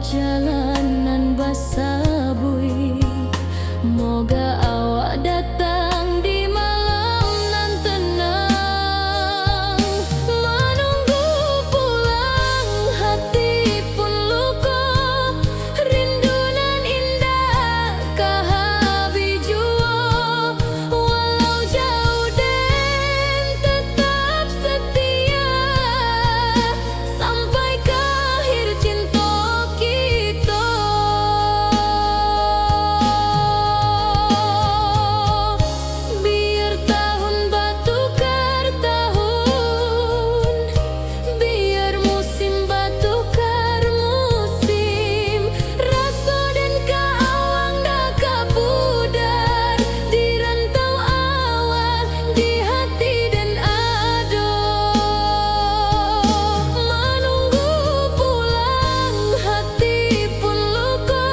jalanan basah bui, moga awak datang di malam nan tenang. Menunggu pulang hati pun luka, rindu nan indah kahabi jua. Walau jauh dan tetap setia, sampai ke akhir cinta kita. Biar tahun batukar tahun, biar musim batukar musim, rasa dan kaawang dah kapudar di rantau awal di hati dan ado. Menunggu pulang hati pun luka,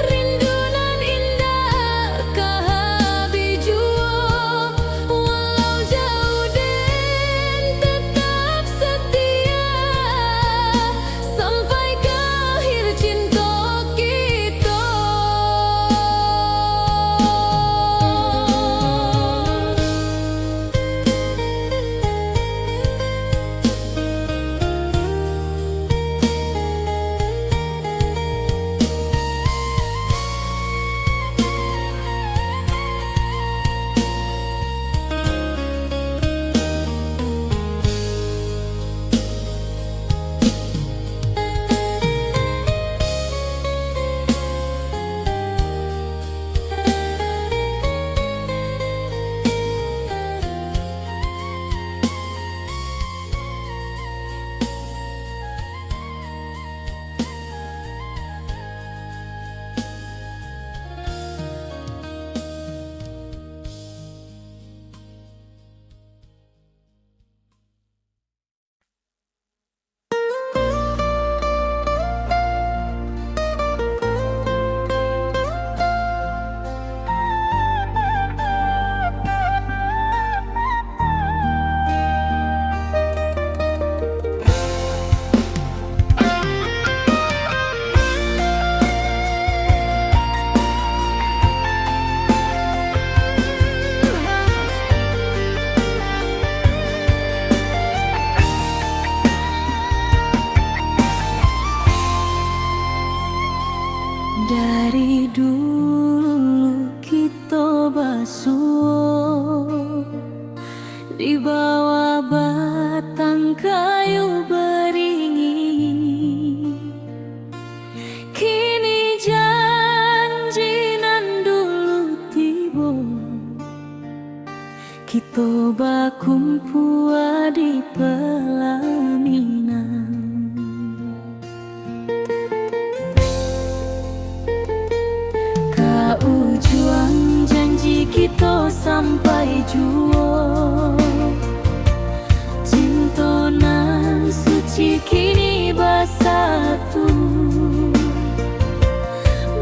rindu nan indah kahabi jua. Walau jauh dan tetap setia, sampai ke akhir cinta kita. Dari dulu kita basuh di bawah batang kayu beringin. Kini janji nan dulu tiba, kita bakumpul di pelaminan. Juang janji kita sampai jua, cinta nan suci kini bersatu.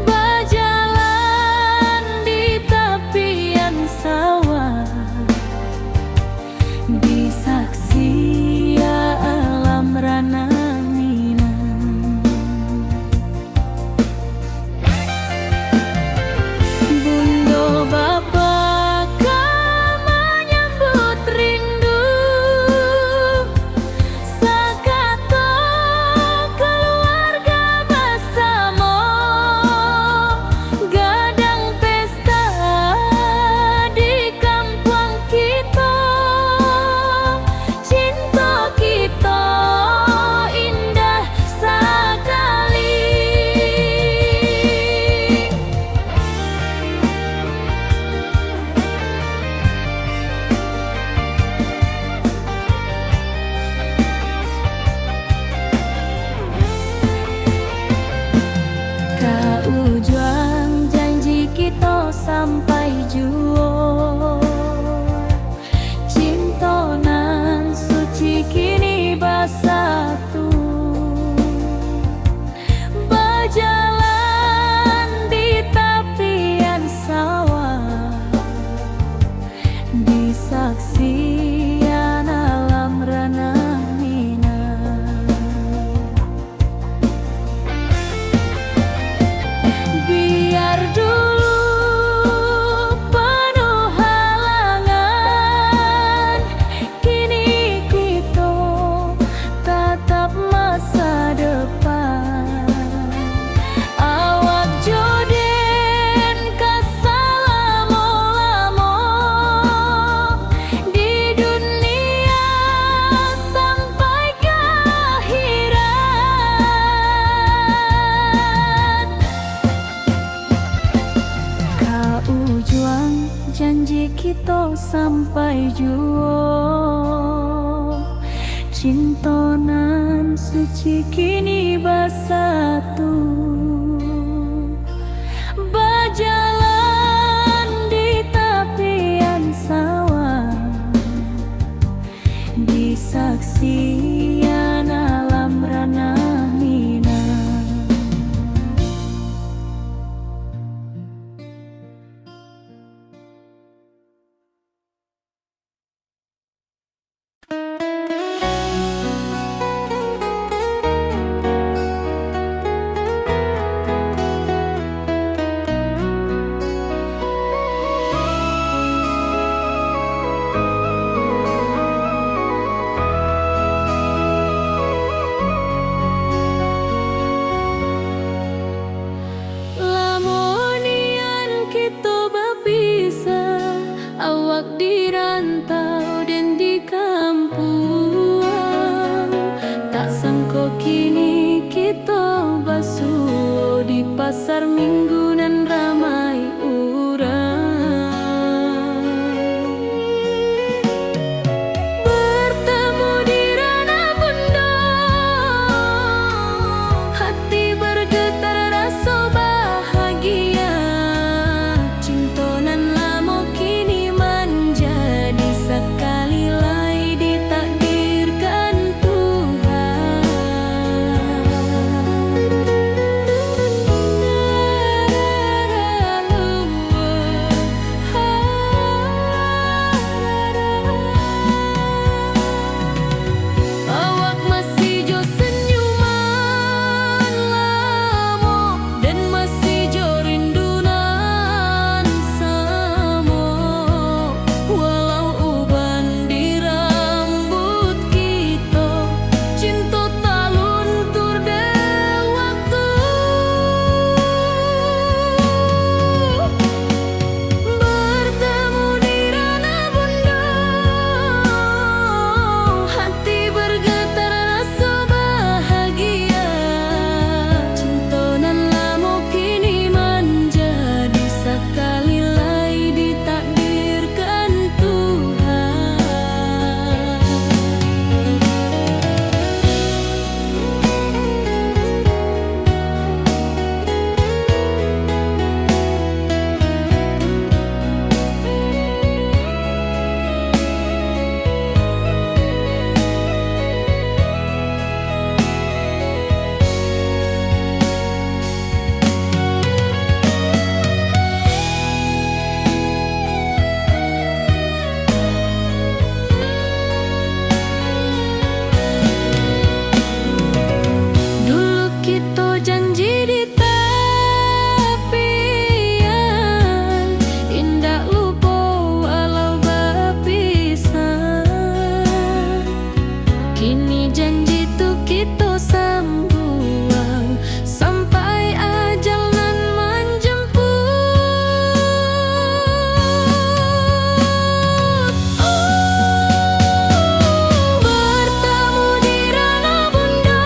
Berjalan di tepian sawah, di saksi alam rana. Sampai jua, cinta nan suci kini bersatu. Berjalan di tepian sawah, di saksian alam rana minang. sampai jua. Cintonan suci kini bersatu, berjalan di tepian sawah, disaksikan alam ranah Minang. Lamonian kita berpisah, awak di rantau dan di kampung. Tak sangka kini kita basuh di pasar minggu nan ramai urang. Bertemu di ranah bunda, hati bergetar rasa bahagia. Cintonan lama kini menjadi sekali lagi ditakdirkan Tuhan. Awak masih jo senyuman lama dan masih jo rindunan sama. Walau uban di rambut kita, cinta tak luntur de waktu. Bertemu di ranah bunda, hati bergetar rasa bahagia. Cintonan lama kini menjadi sekali lagi ditakdirkan Tuhan. Dulu kita janji di tepian, indah lupa walau berpisah. Kini janji tu kita sambung sampai ajal nan menjemput. Bertemu di ranah bunda,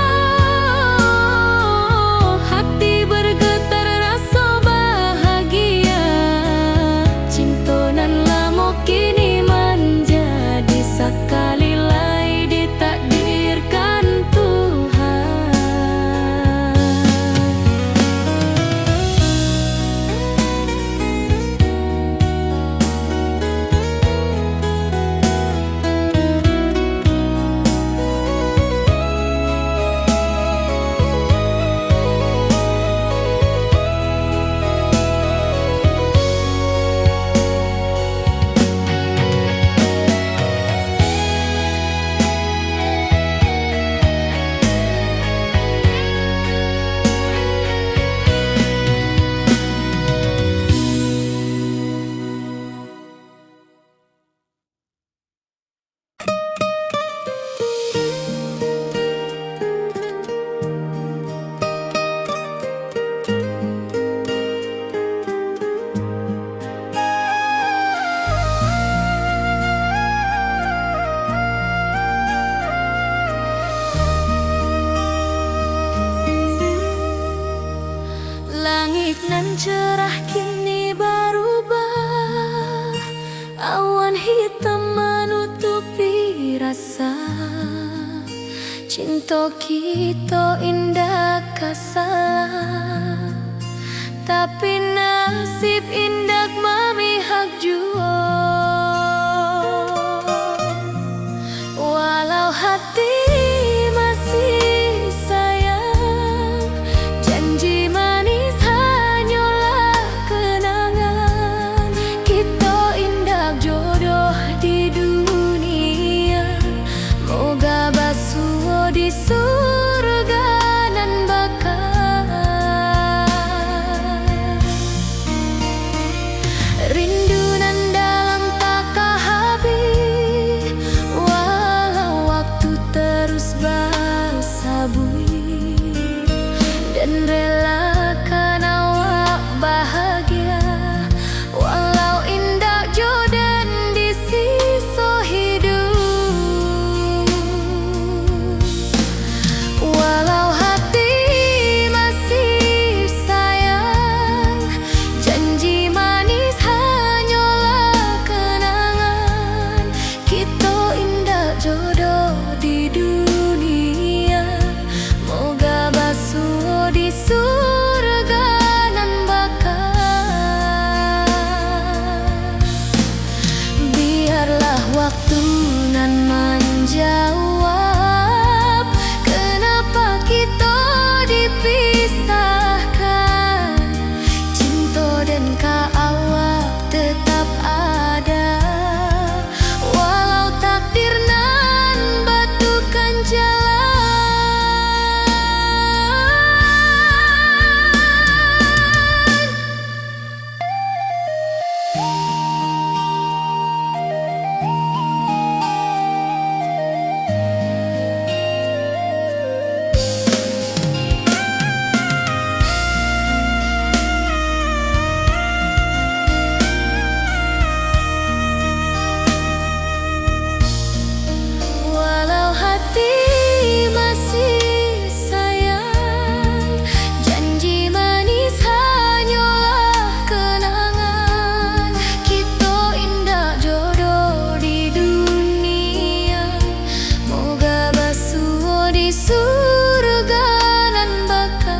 hati bergetar rasa bahagia. Cintonan lama kini menjadi sekali lagi ditakdirkan Tuhan. Langit nan cerah kini berubah, awan hitam Cinta kita indah kasalah, tapi nasib indah memihak jua. Walau hati masih sayang, janji manis hanyalah kenangan. Kita indah jodoh di dunia, moga basuh di surga nan bakal. Rindu nan dalam tak habis, walau waktu terus bersabui, dan relakan awak bahagia, walau indah jodan di sisa hidup. Walau hati masih sayang, janji manis hanyalah kenangan. Kita indah jodoh di dunia, moga basuh di surga nan bakal. Biarlah waktu nan menjawab kenapa kita dipisahkan. Cinta dan awak tetap ada, walau takdir nan batukan jalan. Walau hati masih sayang, janji manis hanyalah kenangan. Kita indah jodoh di dunia, moga basuh di surga nan bakal.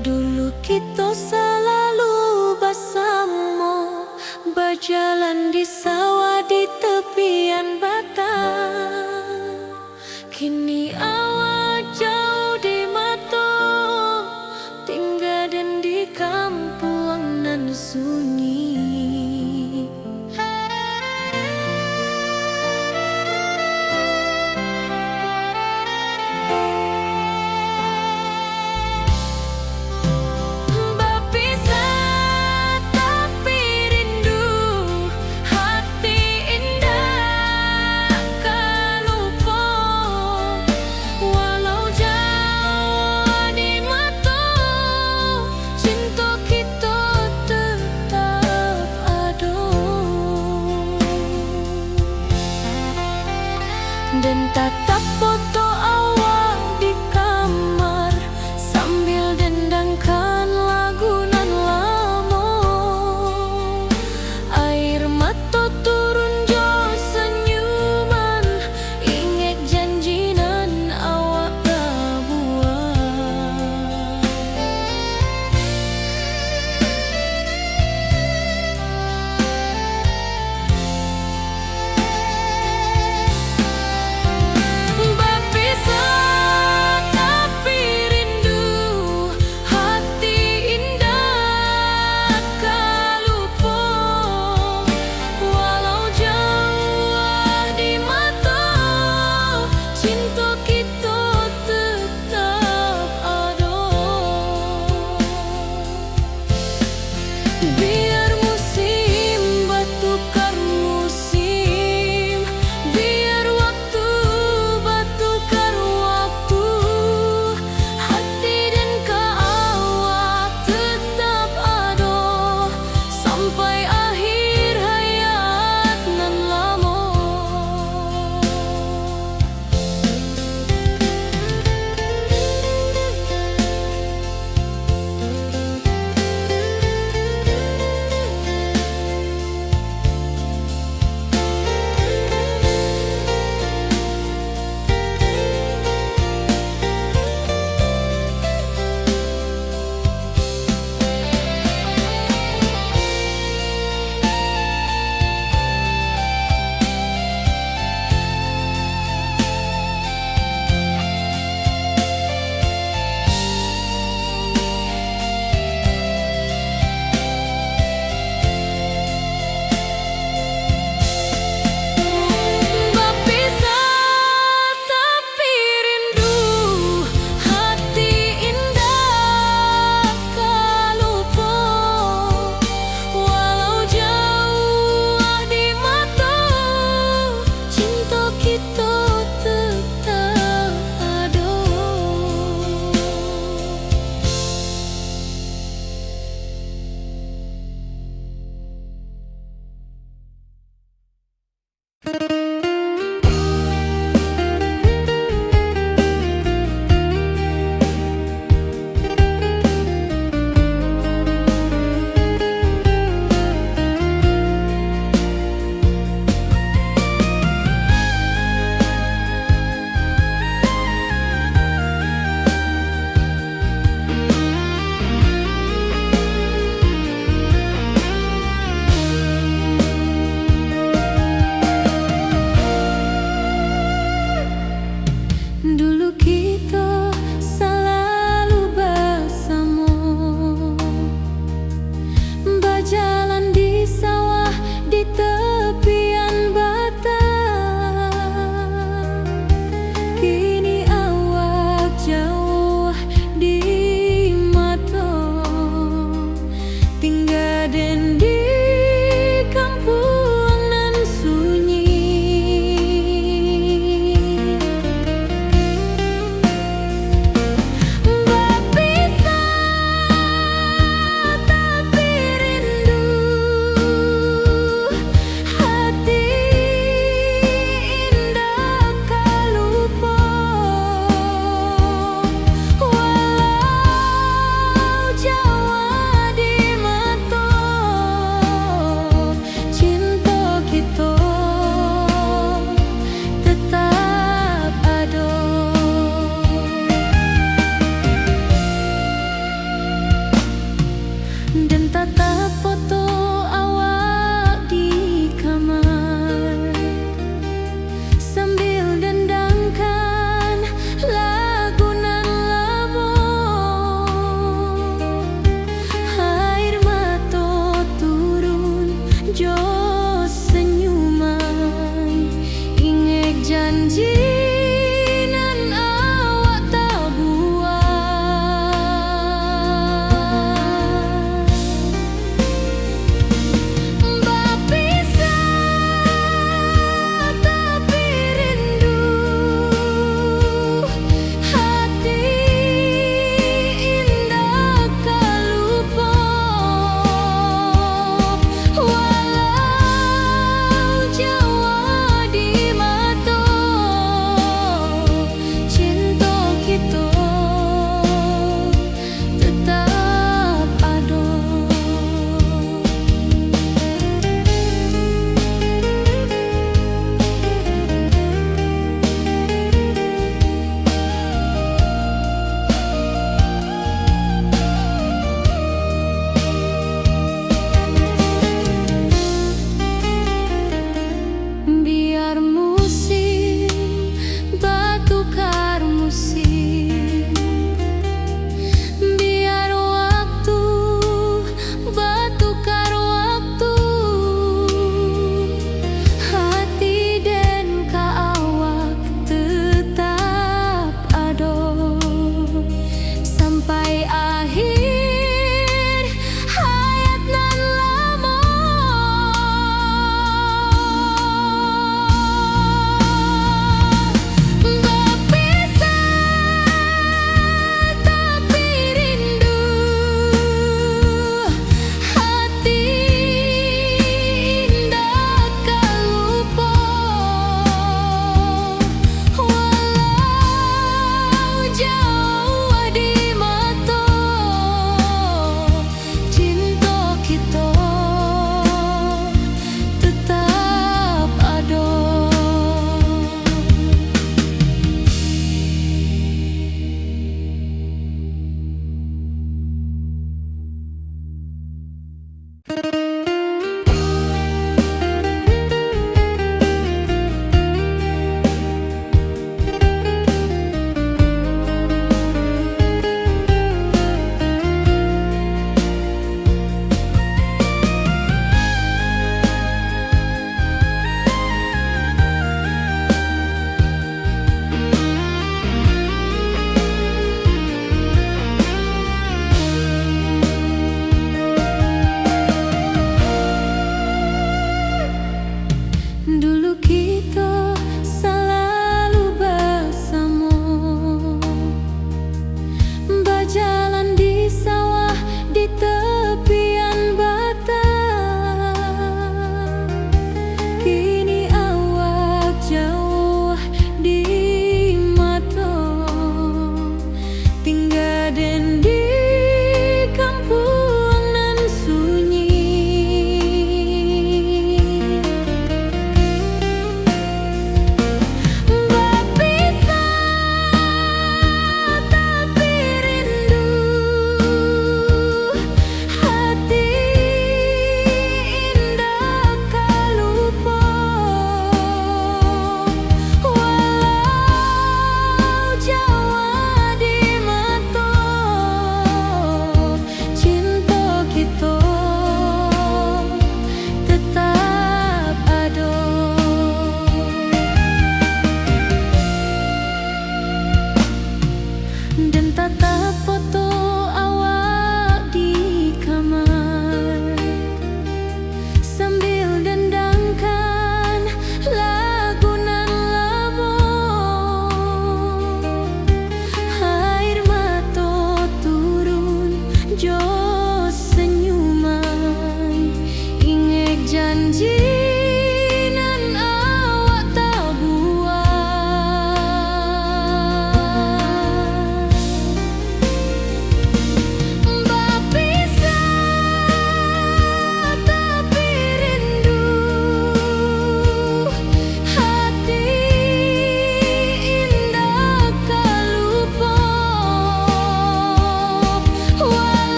Dulu kita selalu bersama, berjalan di sawah di tepian batang. Kini awak jauh di mata, tinggal dan di kampung nan sunyi. Berpisah, tapi rindu hati indah.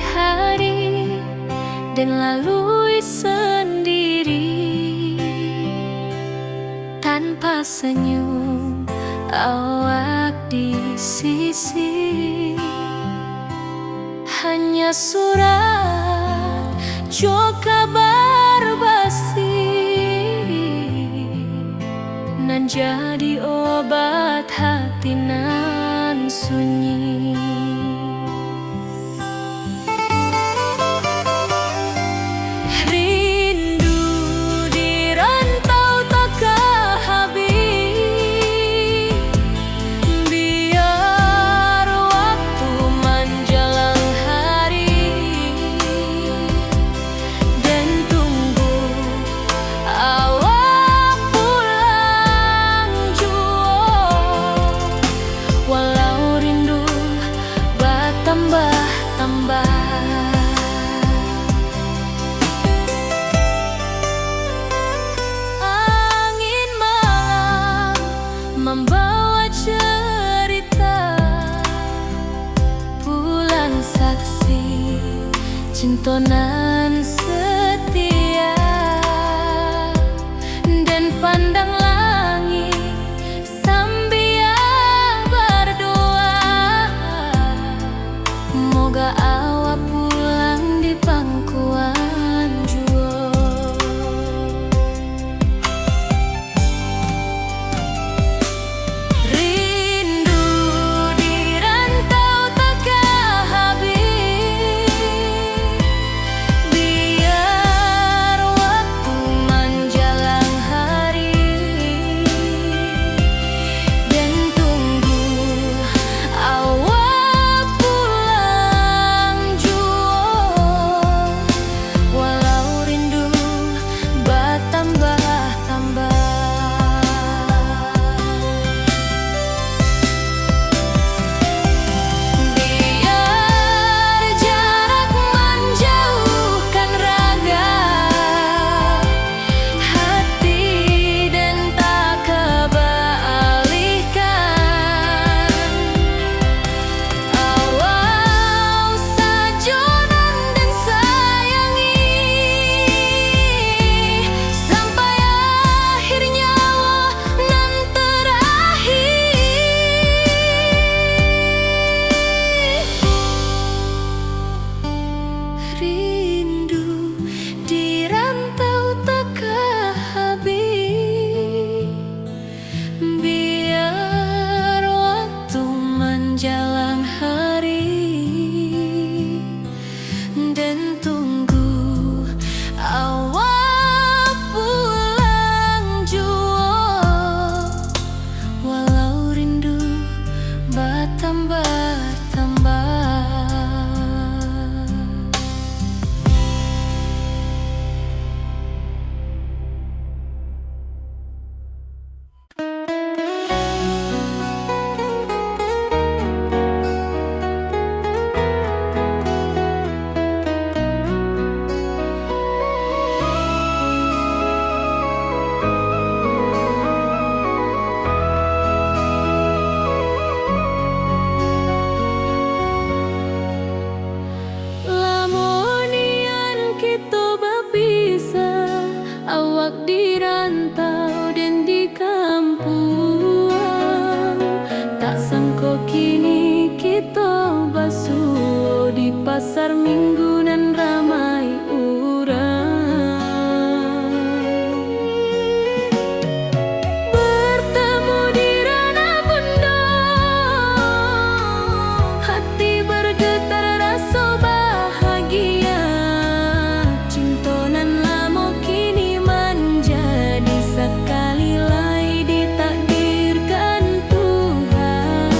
hari-hari dan lalui sendiri tanpa senyum awak di sisi. Hanya surat jo kabar basi nan jadi obat hati nan sunyi. Rindu di rantau takkan habis, biar waktu menjelang hari dan tunggu awak pulang jua. Walau rindu bertambah-tambah, angin malam membawa cerita, bulan saksi cinta nan setia, dan pandang langit sambil berdoa, moga awak pulang di pangkuan jua. Rindu di rantau takkan habis, biar waktu menjelang hari dan tunggu awak pulang jua. Walau rindu bertambah-tambah, biar jarak menjauhkan raga hati dan tak kebalihkan. Awal sajonan dan sayangi sampai akhir nyawa nan terakhir. Rindu di rantau takkan habis, biar waktu menjelang hari dan tunggu awak pulang jua. Walau rindu bertambah-tambah. Lamonian kita berpisah, awak di rantau dan di kampung. Tak sangka kini kita basuh di pasar minggu nan ramai urang. Bertemu di ranah bunda, hati bergetar rasa bahagia. Cinta nan lama kini menjadi sekali lagi ditakdirkan Tuhan.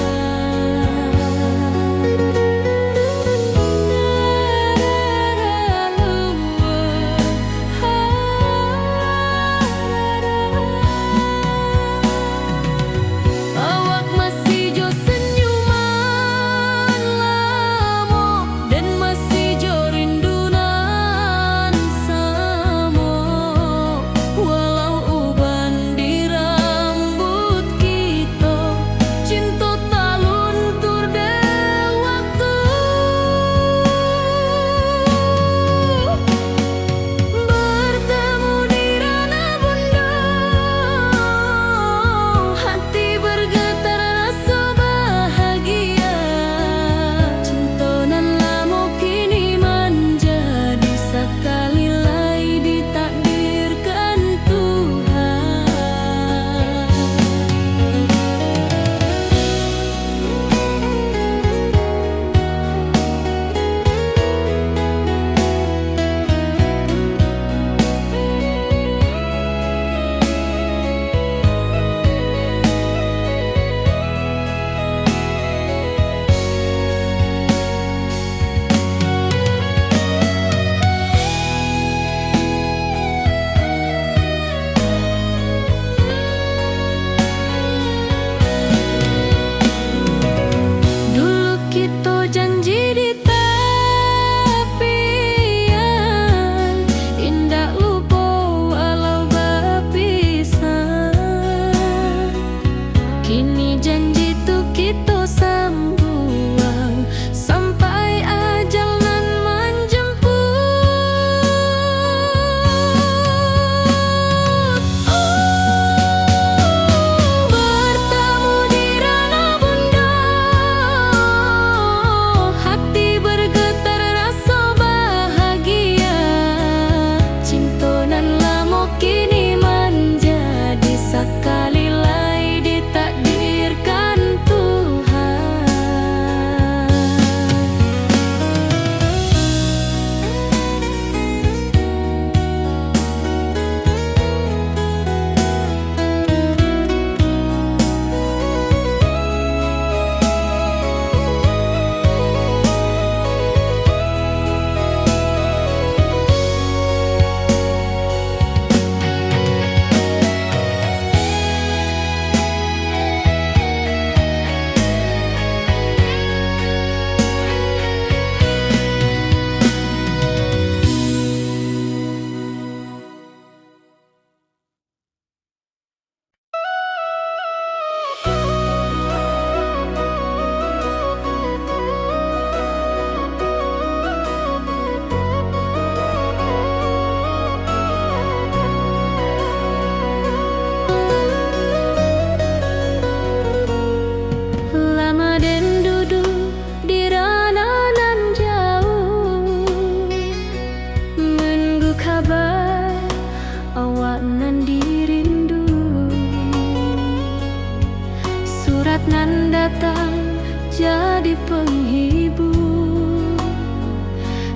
menghibur.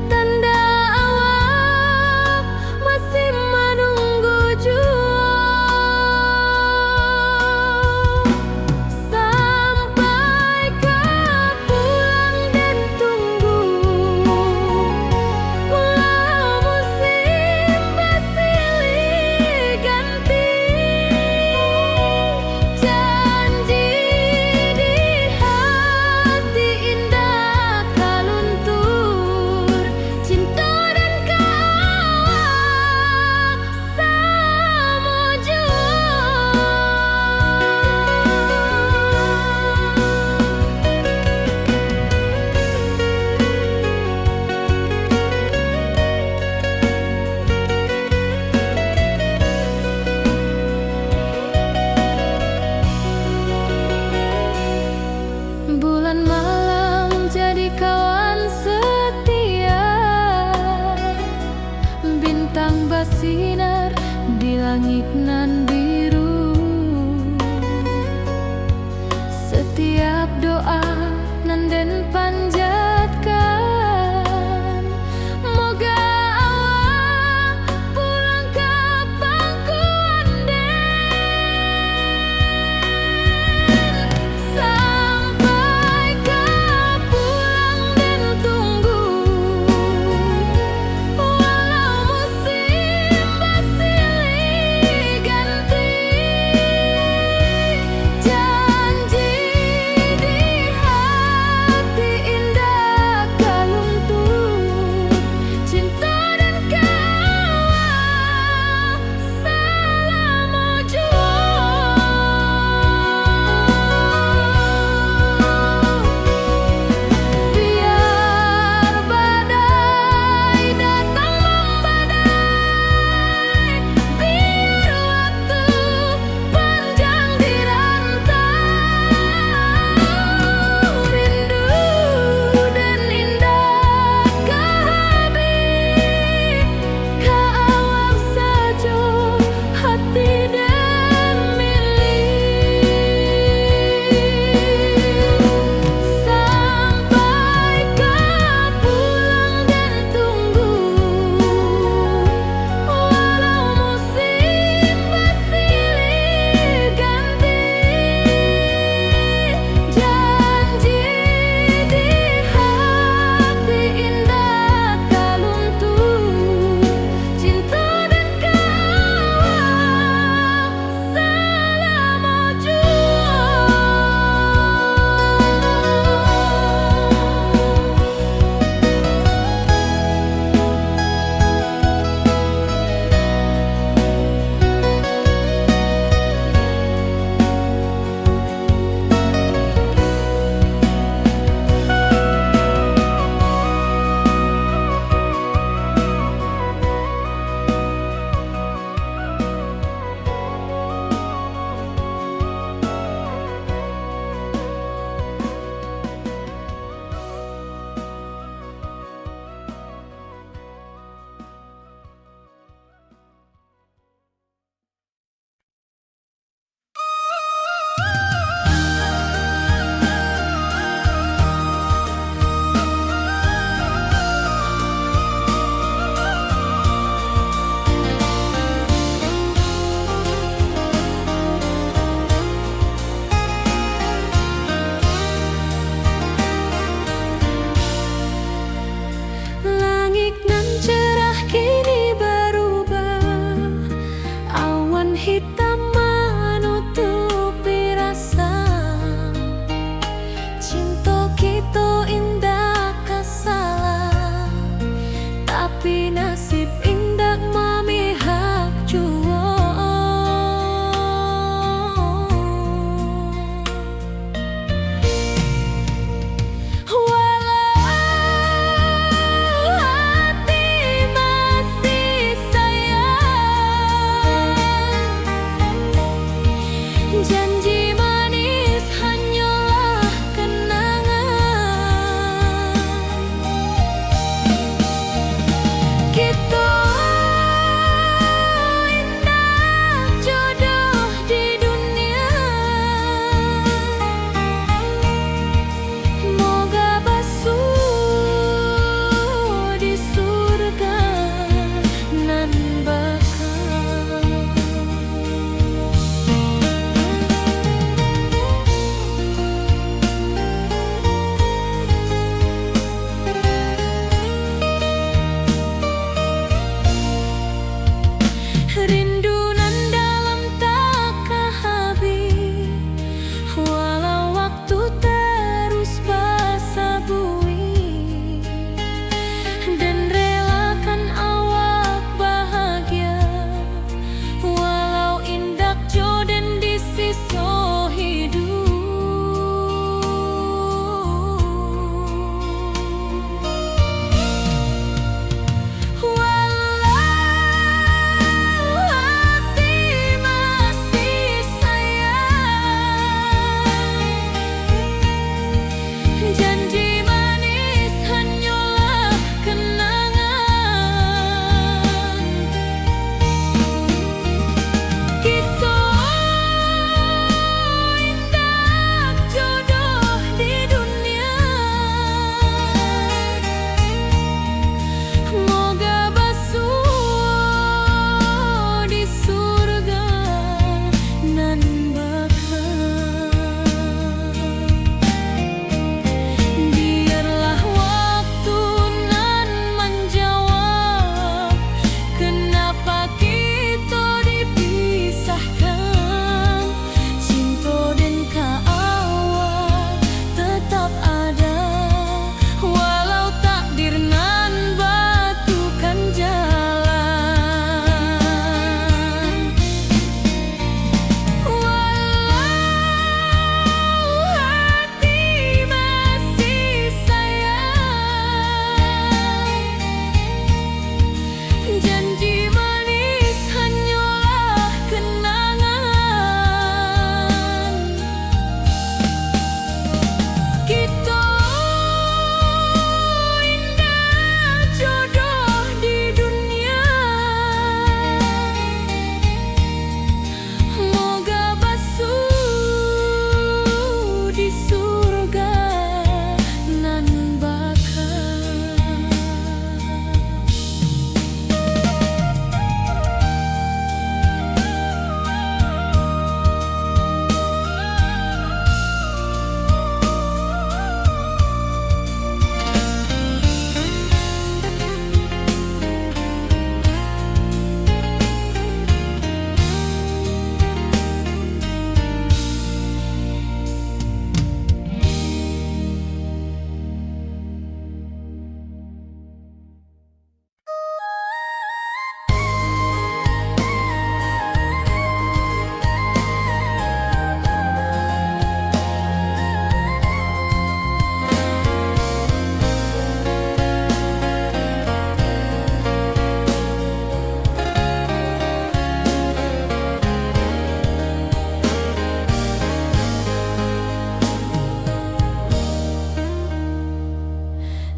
Tanda awak masih menunggu jua. Sampai kau pulang dan tunggu, pulau musim bersilih ganti. Janji di hati indah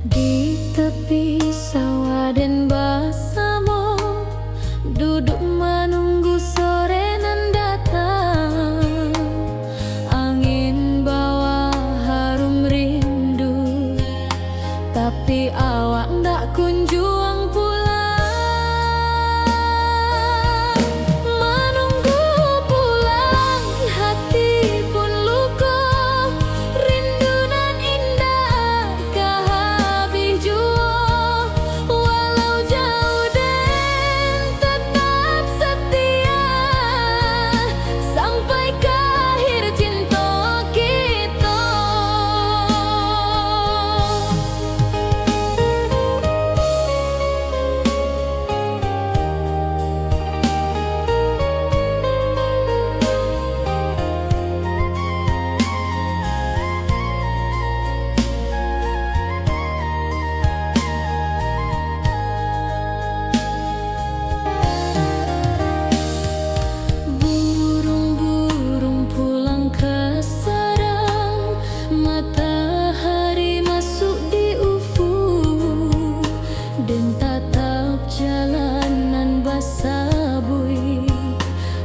Di tepi sawah dan bersama duduk menunggu sore nan datang. Angin bawa harum rindu, tapi awak ndak kunjung pulang. Menunggu pulang, hati pun luka. Rindu nan indah kah habis jua. Walau jauh dan tetap setia, sampai ke akhir cinta kita. Burung-burung pulang ke sarang, matahari masuk di ufuk, dan tatap jalanan basabui.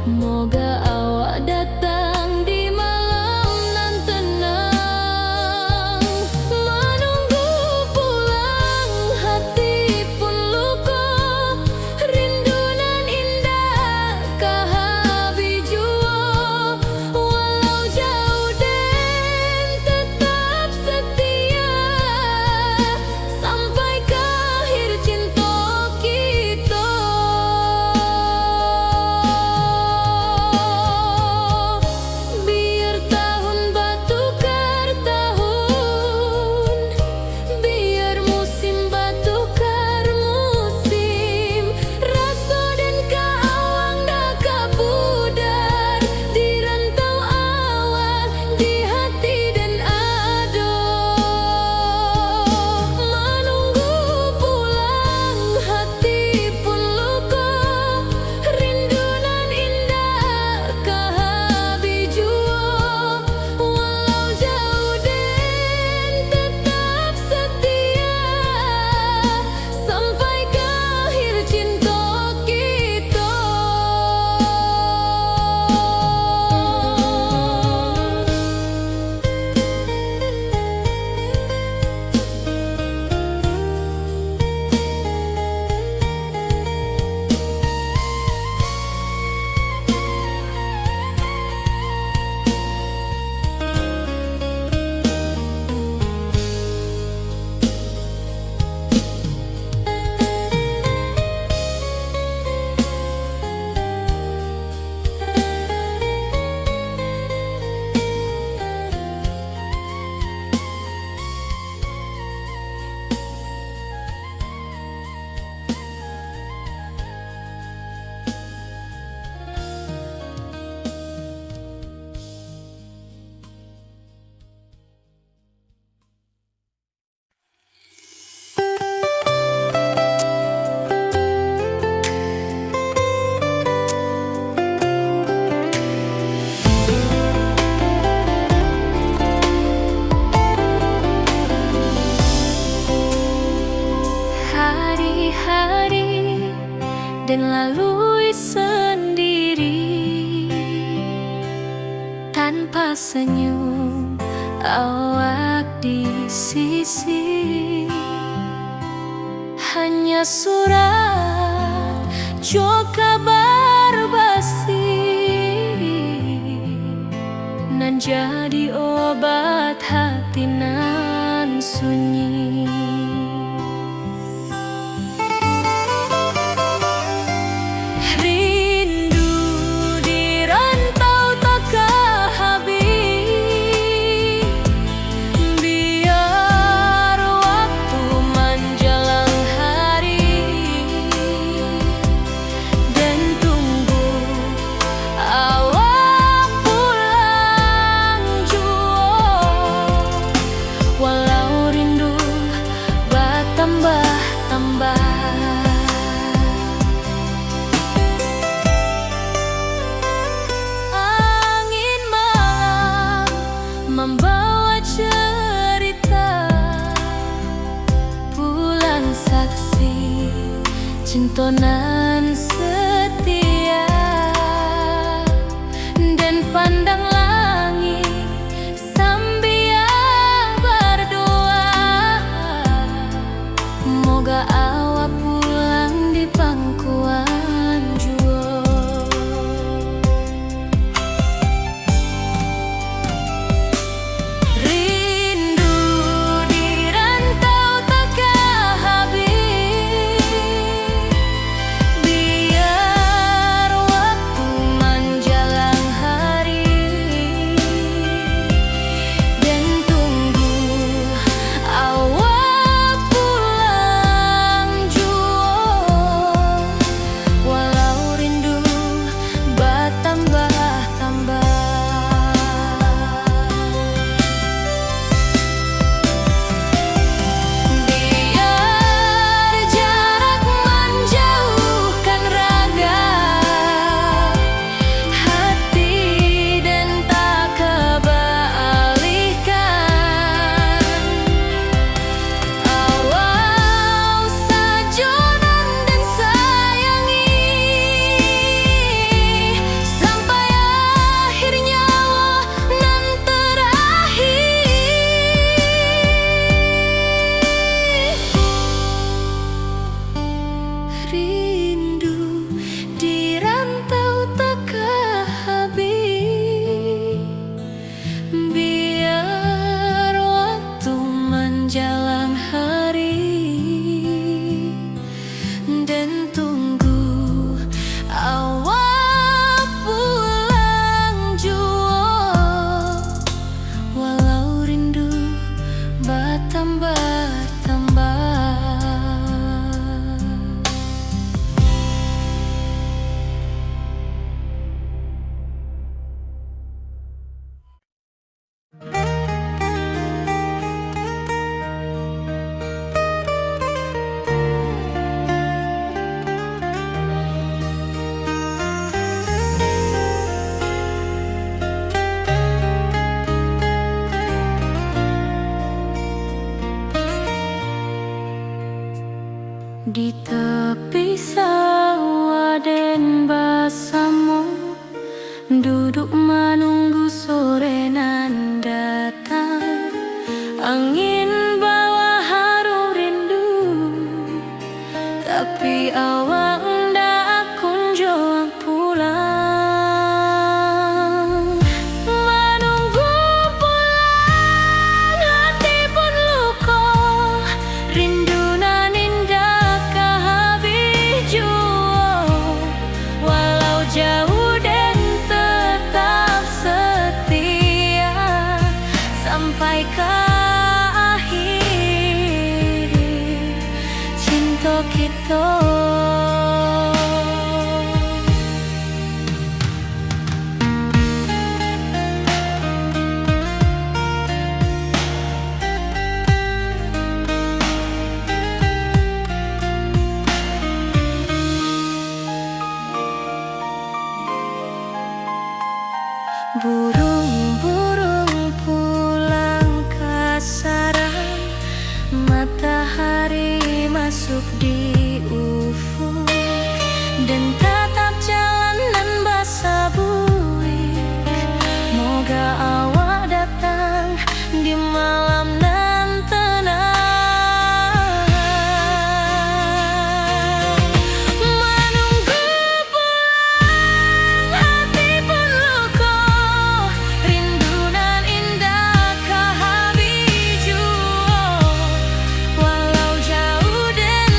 Moga awak datang di malam nan tenang. Menunggu pulang, hati pun luka. Rindu nan indah kah habis jua. Walau jauh dan tetap setia, sampai ke akhir cinta kita. Biar tahun bertukar tahun, biar musim bertukar musim. Rasa dan keawang dah kapudar di rantau awak, di hati dan ado. Menunggu pulang, hati pun luka. Rindu nan indah kah habis jua. Walau jauh dan tetap setia, sampai ke akhir cinta kita. Hari-hari dan lalui sendiri, tanpa senyum awak di sisi. Hanya surat jua kabar basi, nan jadi obat hati nan sunyi. Rindu di rantau takkan habis, biar waktu menjelang hari. cintonan setia dan pandang langit sambil berdoa, moga awak pulang di pangkuan jua. Rindu di rantau takkan habis, biar waktu menjelang hari dan tunggu awak pulang jua. Walau rindu bertambah-tambah, biar jarak menjauhkan raga hati dan tak kebalihkan. Awal sajonan dan sayangi sampai akhir nyawa nan terakhir. Rindu di rantau takkan habis, biar waktu menjelang hari dan tunggu awak pulang jua. Walau rindu bertambah-tambah. Di tepi sawah dan basamu, duduk menunggu sore nan datang. Angin bawa harum rindu, tapi awak ndak kunjung pulang. Menunggu pulang hati pun luka, rindu nan indah kah habis jua. Walau jauh dan tetap setia sampai ke akhir cinta kita. Burung-burung pulang ke sarang, matahari masuk di ufuk dan tatap jalanan basah buik. Moga awak datang di malam nan tenang. Menunggu pulang hati pun luka, rindu nan indah kah habis jua. Walau jauh dan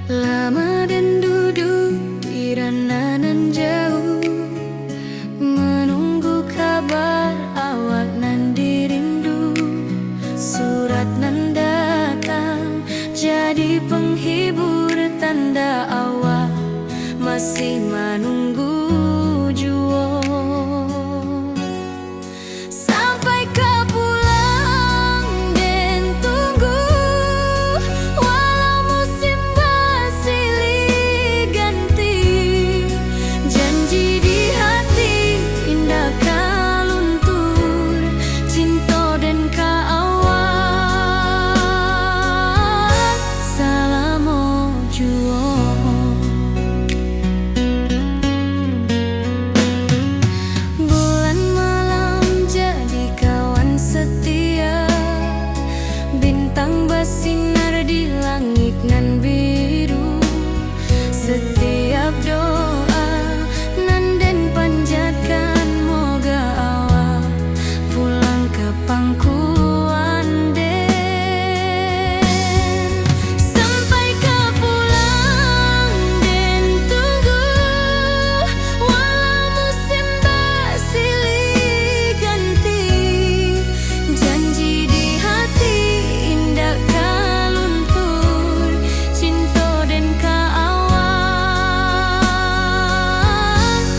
Lama dan duduk di ranah jauh, menunggu kabar awak nan dirindu. Surat nan datang jadi penghibur, tanda awak masih menunggu jua. Sampai kau pulang dan tunggu, walau musim bersilih ganti. Janji di hati indah kau luntur, cinta dan kau awak salamo jua. Bulan malam jadi kawan setia, bintang bersinar di langit nan biru. Setiap doa nan den panjatkan, moga awak pulang ke pangkuan den. Sampai kau pulang dan tunggu, walau musim bersilih ganti. Janji di hati indah kau luntur, cinta dan kau awak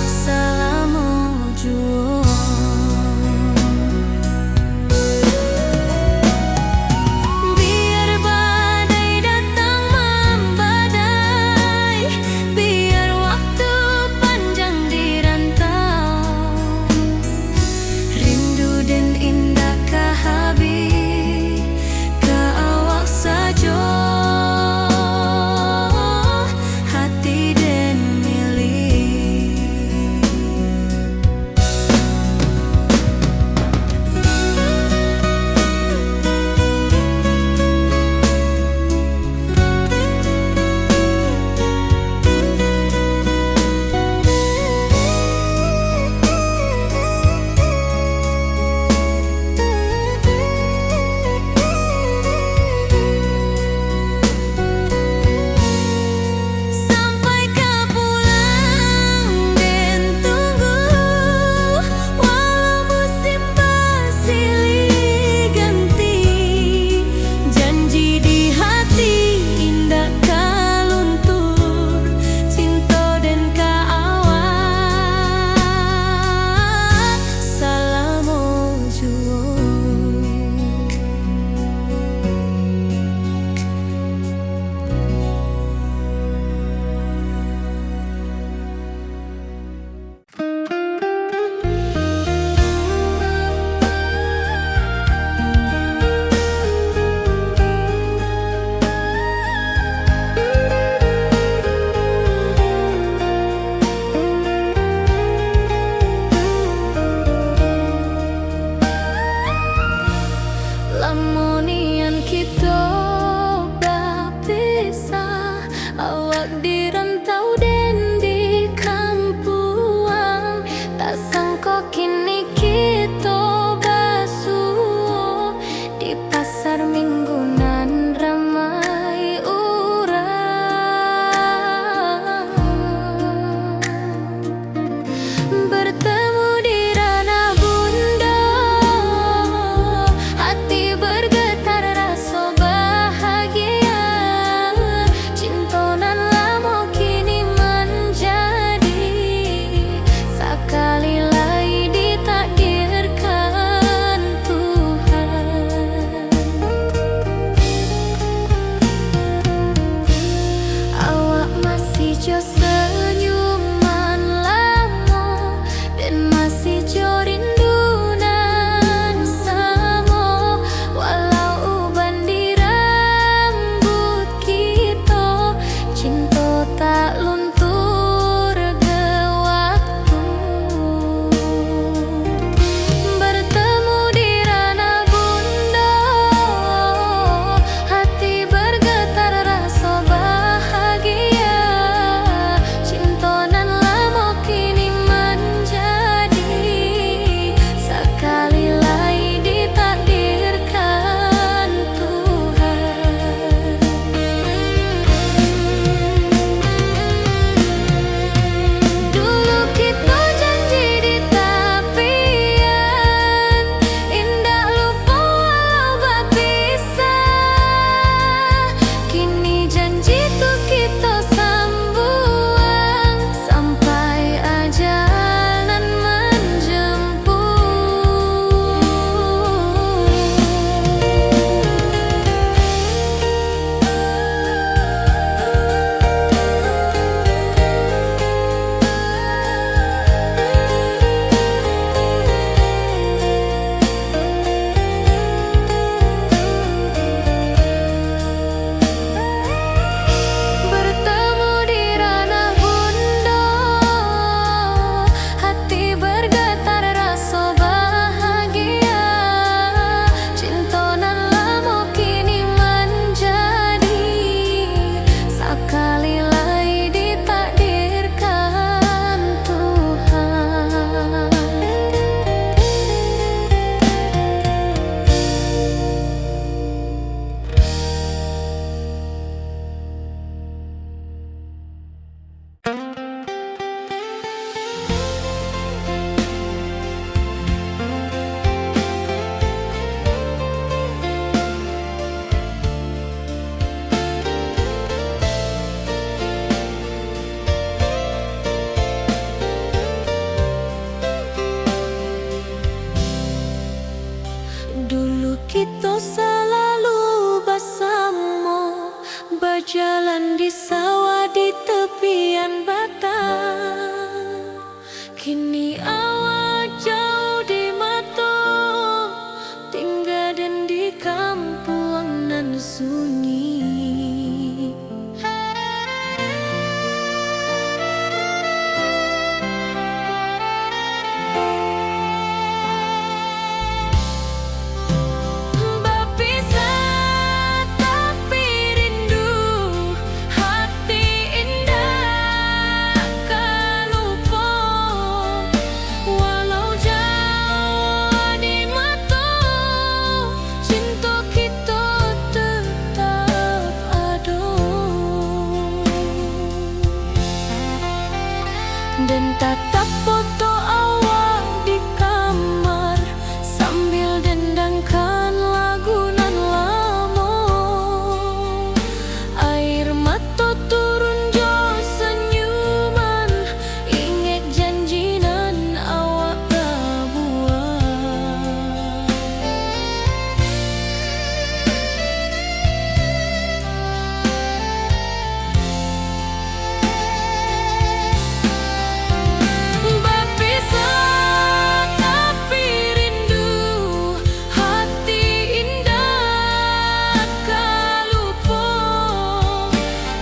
salamo jua. Biar badai datang membadai, biar waktu panjang dirantau, rindu dan indah kah habis ke awak saja, hati dan milik. Sampai kau pulang dan tunggu, walau musim bersilih ganti. Janji di hati indah kau luntur, cinta dan kau awak salamo jua. Lamonian kita berpisah, awak di rantau dan di kampuang. Tak sangka kini kita basuh di pasar minggu nan ramai urang. Bertemu di ranah bunda, hati bergetar rasa bahagia. Cinta nan lama kini menjadi sekali lagi ditakdirkan Tuhan. Awak masih jo senyuman lama dan masih jo rindu nan sama. Walau uban di rambut kita, cinta tak luntur ke waktu. Bertemu di ranah bunda, hati bergetar rasa bahagia. Cinta nan lama kini menjadi sekali lagi ditakdirkan Tuhan. dan tatap foto awak di kamar sambil dendangkan lagu nan lamo. Air mata turun jo senyuman, inget janji nan awak buat. Berpisah tapi rindu, hati indah kalupo.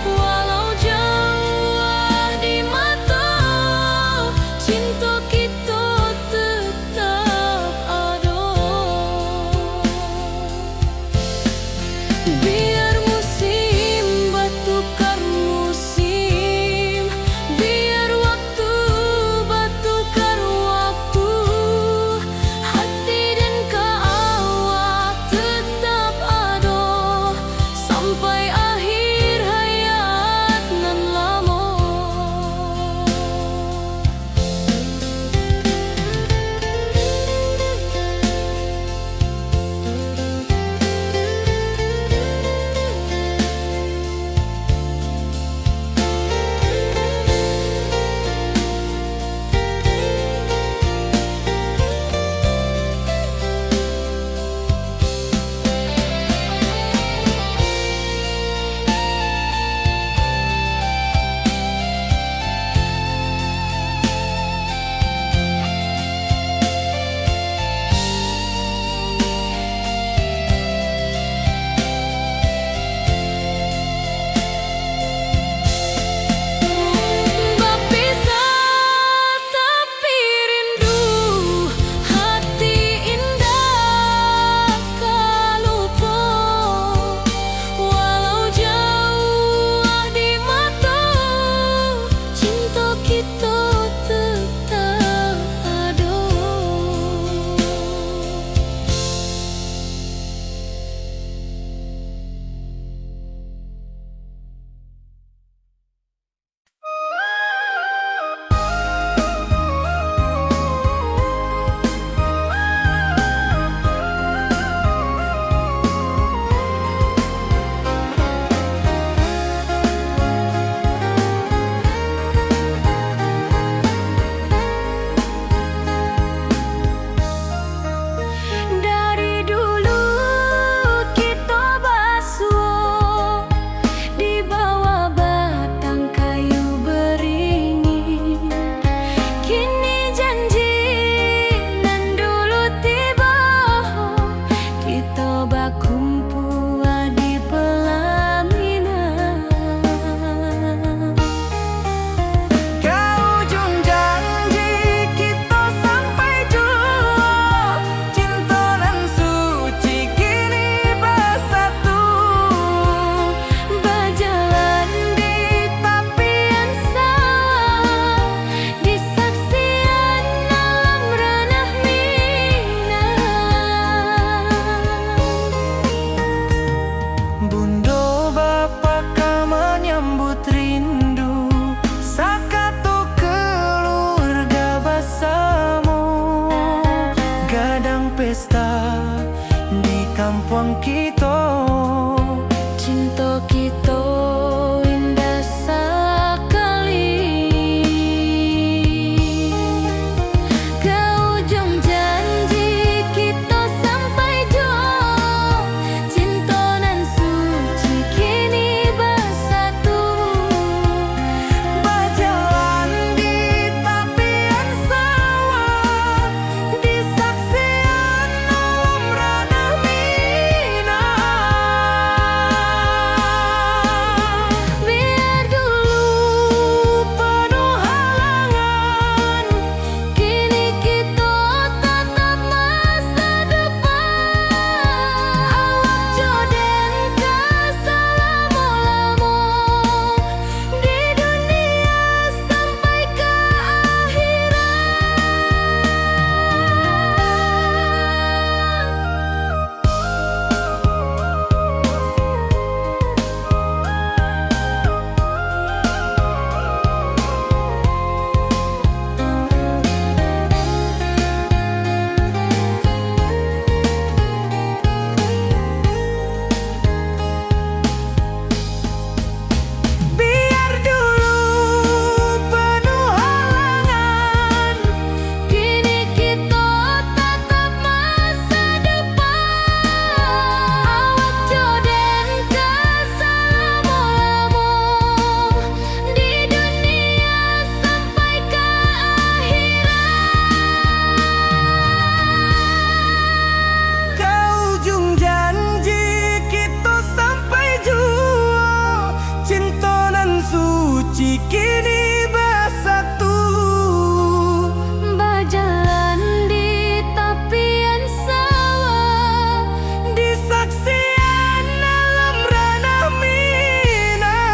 Walau jauh di mata, cinta kita tetap ada. Biar musim bertukar musim, biar waktu bertukar waktu, hati dan awak tetap ada sampai akhir hayat nan lama. Berpisah tapi rindu, hati indah kalupo. Walau jauh di mata, cinta kita tetap ada. Dari dulu kita basuh di bawah batang kayu beringin. Kini janji nan dulu tiba, kita berkumpul di pelaminan. Ke ujung janji kita sampai jua, cinta dan suci kini bersatu. Berjalan di tapian sawah, di saksian alam ranah Minang. Bundo bapa menyambut rindu, sakatu keluarga bersama. Gadang pesta di kampung kita, cinta kita indah sekali. Ke ujung janji kita sampai jua, cinta nan suci kini bersatu. Berjalan di tapian sawah, di saksian alam ranah Minang. suci kini bersatu. Berjalan di tepian sawah, Di saksian alam ranah Minang.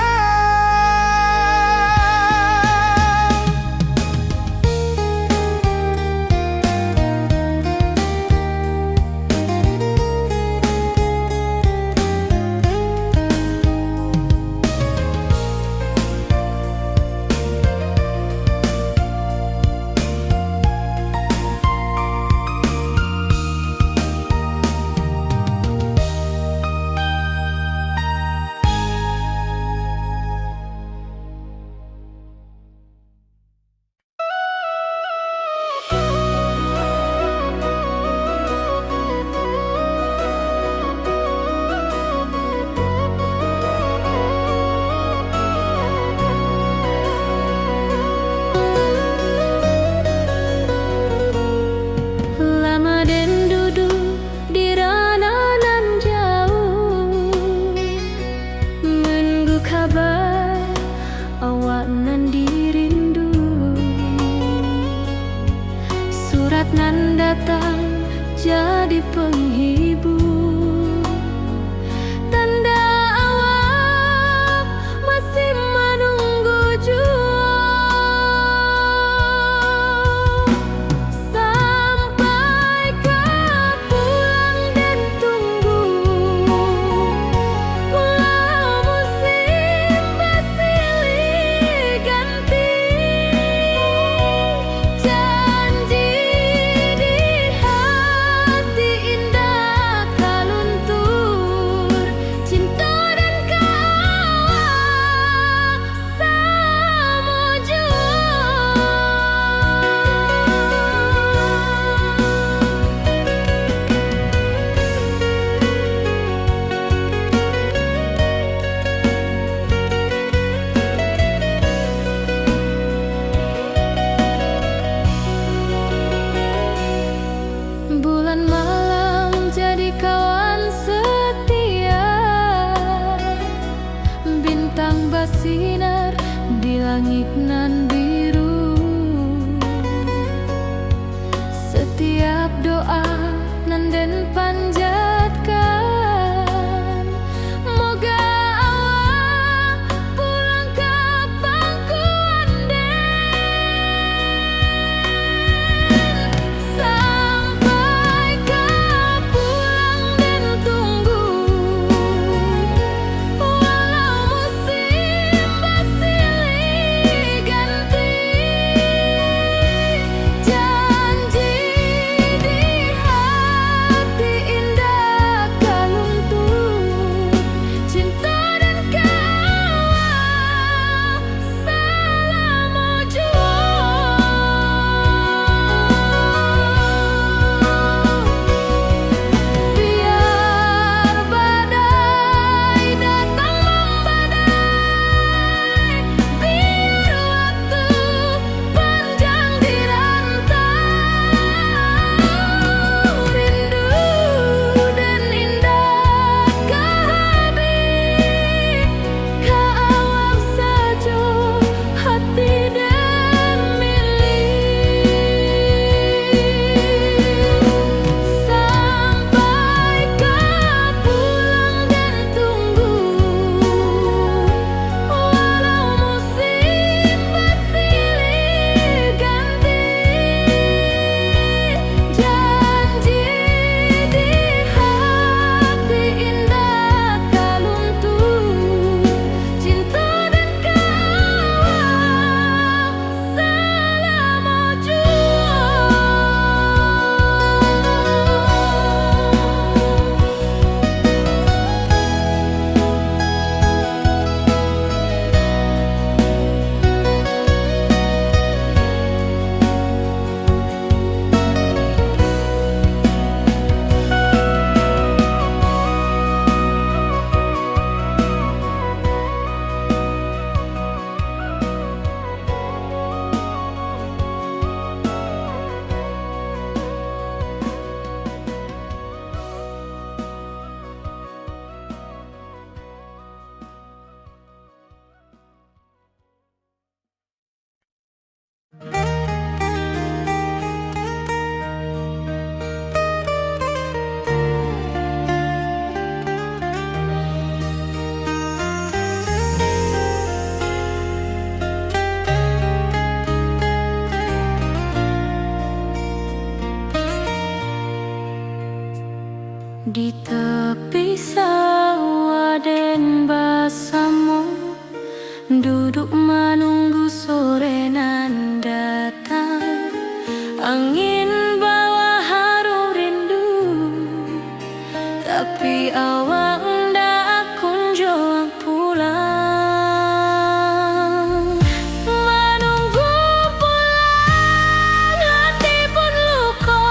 lama den duduk di ranah nan jauh, menunggu kabar awak nan dirindu. Surat nan datang jadi penghibur, tanda awak masih menunggu jua. Sampai kau pulang dan tunggu, pulau musim bersilih ganti. Janji di hati indah kaluntur, cinta dan kawak sama jua. Bulan malam jadi kawan setia, bintang bersinar di langit nan biru. Setiap doa nan den panjatkan, moga awak pulang ke pangkuan den. Sampai kau pulang dan tunggu, walau musim bersilih ganti. Janji di hati indah Angin bawa harum rindu, tapi awak ndak kunjung pulang. Menunggu pulang, hati pun luka.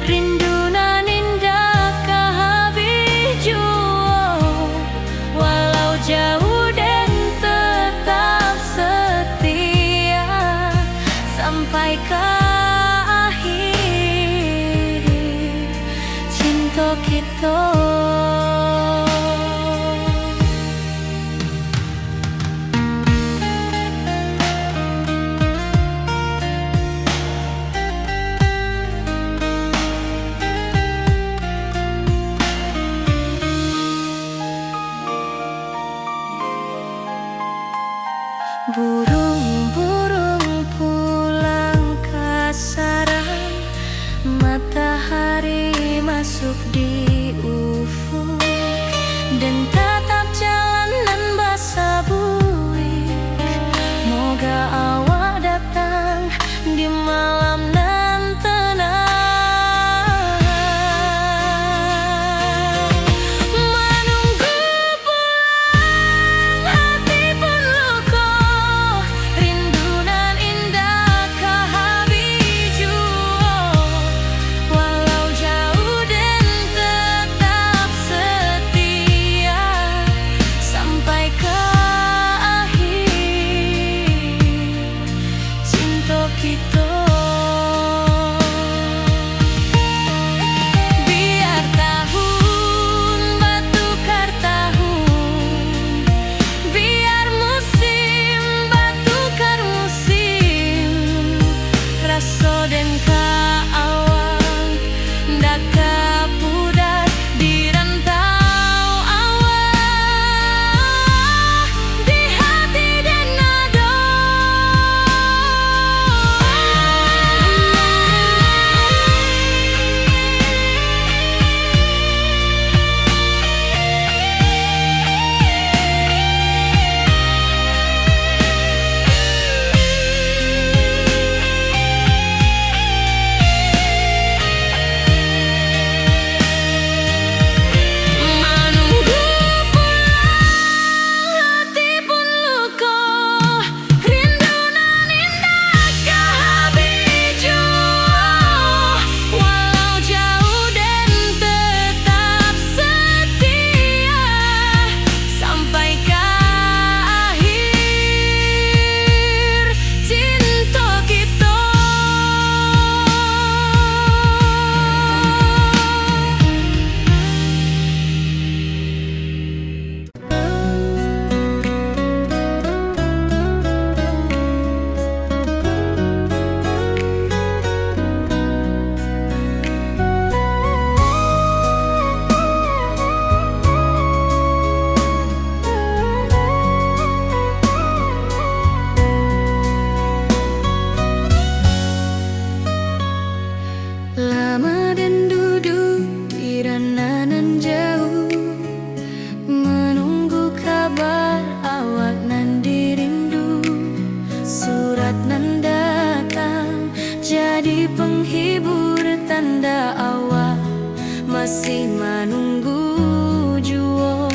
Rindu nan indah kehabis jua, walau jauh dan tetap setia sampai ke kita. Burung-burung pulang ke sarang, matahari masuk di ufuk, dan tatap jalanan basah buik. Moga awak datang di malam nan tenang. Menunggu pulang, hati pun luka. Rindu nan indah kehabis jua, walau jauh dan tetap setia sampai ke akhir cinta kita. Biar tahun bertukar tahun, biar musim bertukar musim, rasa dan keawang ndak kepudar di rantau awak, di hati dan nada. Menunggu pulang, hati pun luka. Rindu nan indah kehabis jua, walau jauh dan tetap setia sampai ke akhir cinta kita. Lama dan duduk di ranah nan jauh, menunggu kabar awak nan dirindu. Surat nan datang jadi penghibur, tanda awak masih menunggu jua.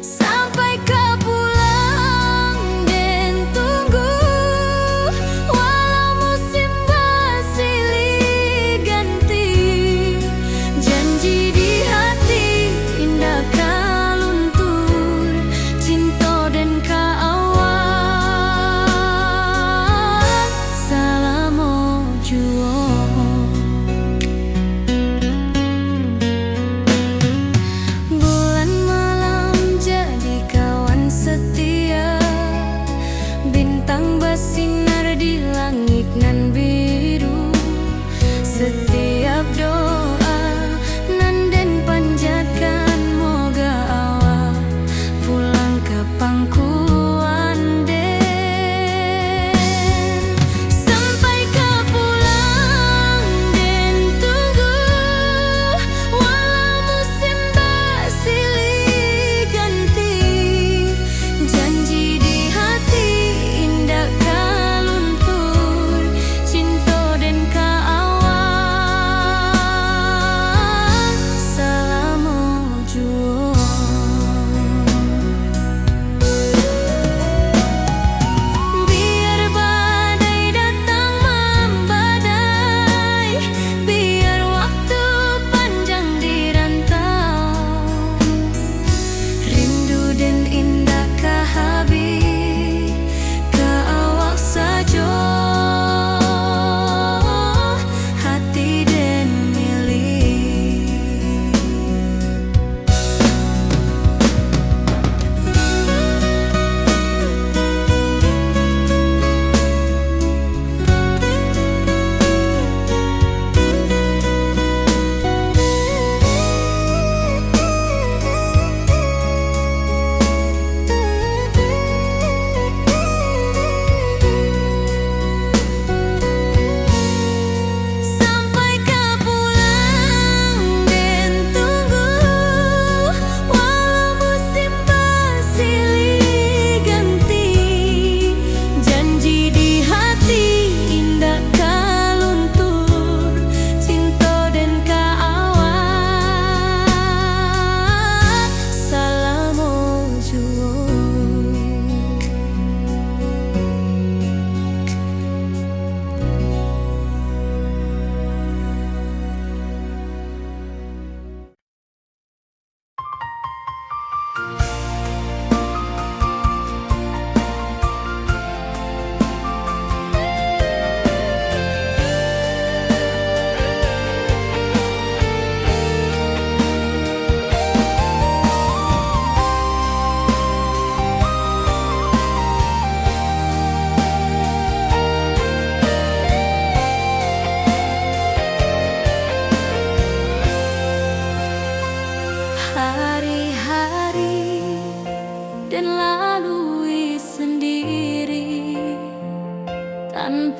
Sampai ke pulang dan tunggu, walau musim bersilih ganti. Janji di hati indah kaluntur, cinta dan keawang selama jua. Bulan malam jadi kawan setia, bintang bersinar di langit nan biru. Setiap doa nan den panjatkan, moga awak pulang ke pangkuan den. Sampai ke pulang dan tunggu, walau musim bersilih ganti. Janji di hati indah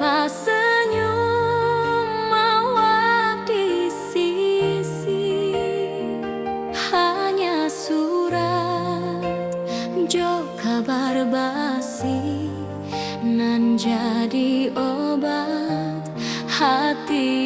tanpa senyum awak di sisi, hanya surat jo kabar basi nan jadi obat hati